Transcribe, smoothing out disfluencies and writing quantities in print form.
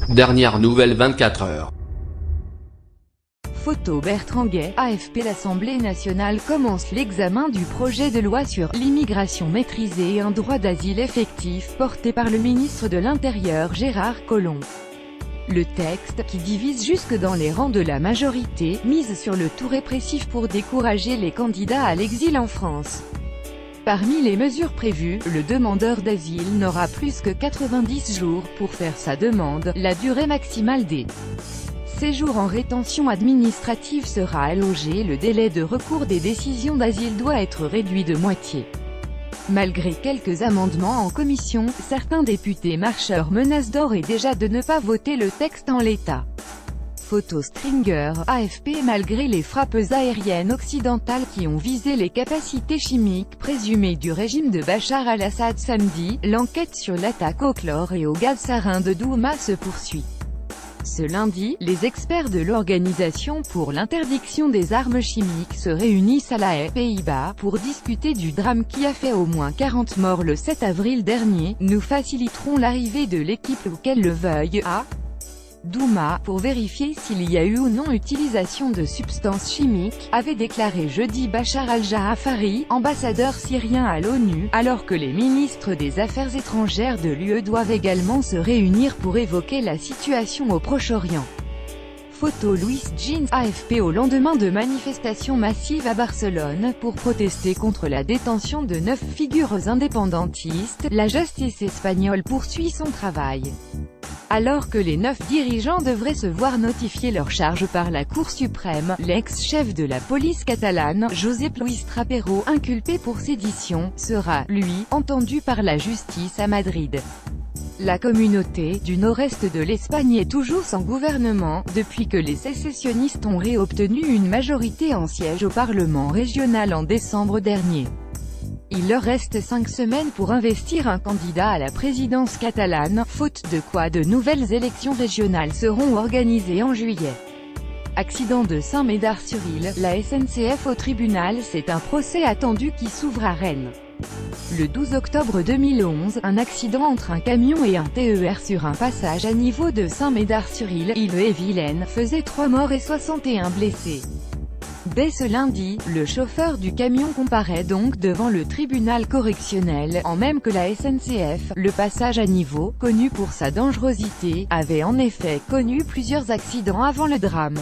Dernière nouvelle 24 heures. Photo Bertrand Gay, AFP. L'Assemblée nationale commence l'examen du projet de loi sur l'immigration maîtrisée et un droit d'asile effectif, porté par le ministre de l'Intérieur Gérard Collomb. Le texte, qui divise jusque dans les rangs de la majorité, mise sur le tout répressif pour décourager les candidats à l'exil en France. Parmi les mesures prévues, le demandeur d'asile n'aura plus que 90 jours pour faire sa demande, la durée maximale des séjours en rétention administrative sera allongée, le délai de recours des décisions d'asile doit être réduit de moitié. Malgré quelques amendements en commission, certains députés marcheurs menacent d'ores et déjà de ne pas voter le texte en l'état. Photo Stringer, AFP. Malgré les frappes aériennes occidentales qui ont visé les capacités chimiques présumées du régime de Bachar al-Assad samedi, l'enquête sur l'attaque au chlore et au gaz sarin de Douma se poursuit. Ce lundi, les experts de l'Organisation pour l'interdiction des armes chimiques se réunissent à La Haye, Pays-Bas, pour discuter du drame qui a fait au moins 40 morts le 7 avril dernier. Nous faciliterons l'arrivée de l'équipe où qu'elle le veuille à Douma, pour vérifier s'il y a eu ou non utilisation de substances chimiques, avait déclaré jeudi Bachar al-Jafari, ambassadeur syrien à l'ONU, alors que les ministres des Affaires étrangères de l'UE doivent également se réunir pour évoquer la situation au Proche-Orient. Photo Luis Jeans, AFP. Au lendemain de manifestations massives à Barcelone pour protester contre la détention de 9 figures indépendantistes, la justice espagnole poursuit son travail. Alors que les 9 dirigeants devraient se voir notifier leurs charges par la Cour suprême, l'ex-chef de la police catalane, Josep Luis Trapero, inculpé pour sédition, sera, lui, entendu par la justice à Madrid. La communauté du nord-est de l'Espagne est toujours sans gouvernement, depuis que les sécessionnistes ont réobtenu une majorité en siège au Parlement régional en décembre dernier. Il leur reste 5 semaines pour investir un candidat à la présidence catalane, faute de quoi de nouvelles élections régionales seront organisées en juillet. Accident de Saint-Médard-sur-Île, la SNCF au tribunal. C'est un procès attendu qui s'ouvre à Rennes. Le 12 octobre 2011, un accident entre un camion et un TER sur un passage à niveau de Saint-Médard-sur-Île, Ille-et-Vilaine, faisait 3 morts et 61 blessés. Dès ce lundi, le chauffeur du camion comparaît donc devant le tribunal correctionnel, en même que la SNCF. Le passage à niveau, connu pour sa dangerosité, avait en effet connu plusieurs accidents avant le drame.